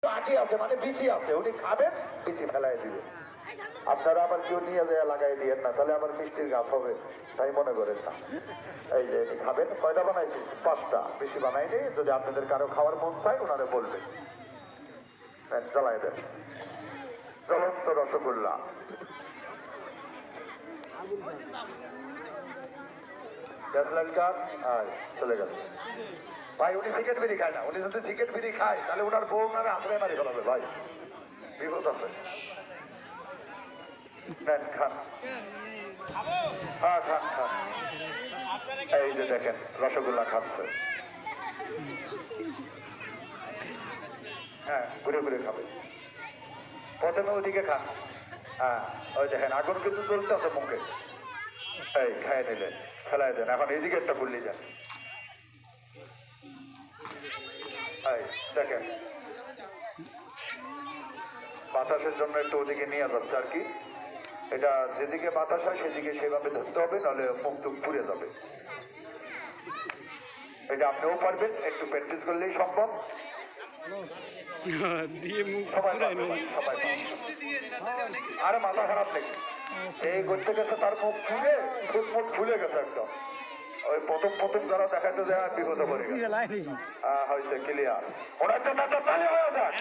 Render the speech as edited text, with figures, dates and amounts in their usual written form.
বাটি আছে মানে বিচি আছে, উনি খাবেন বিচি ফেলাই দিবেন। আপনারা আবার কেউ নিয়ে যায় লাগাই দিয়েন না, তাহলে আবার মিষ্টির গাছ হবে, তাই মনে করেন না। এই যে খাবেন। কয়টা বানাইছি? 5টা, বেশি বানাইনি। যদি আপনাদের কারো খাওয়ার মন চায় ওনারে বলবেন। জ্বালাই দেন জ্বলন্ত রসগোল্লা। চলে গেল ভাই। উনি চিকেন বিড়ি খায় না, উনি যদি চিকেন বিড়ি খায় তাহলে ওনার বউ ওনারে আসলে মারি ফেলাবে ভাই, বিপদ আছে। খান, হ্যাঁ খান খান। এই যে দেখেন রসগোল্লা খাচ্ছে, হ্যাঁ ঘুরে ঘুরে খাবে। প্রথমে ওদিকে খান, হ্যাঁ ওই দেখেন আগুন কিন্তু চলতেছে মুখে। এই খাই নিলেন, ফেলাই দেন। এখন এদিকে একটা বললি যান। এই দেখেন বাতাসের জন্য একটু ওদিকে নিয়ে যাচ্ছে আর কি। এটা যেদিকে বাতাস হয় সেদিকে সেভাবে ধরতে হবে, নাহলে মুখ টুক পুড়ে যাবে। এটা আপনিও পারবেন, একটু প্র্যাকটিস করলেই সম্ভব। আরে মাথা খারাপ নাকি? এই করতে গেছে তার মুখ ফুলে মুখ ফুলে গেছে একদম। ওই প্রথম প্রথম যারা দেখাতে যায় বিপদে পড়ে গেছে। হয়েছে ক্লিয়ার। ওনার জন্য একটা তালি হয়ে যায়।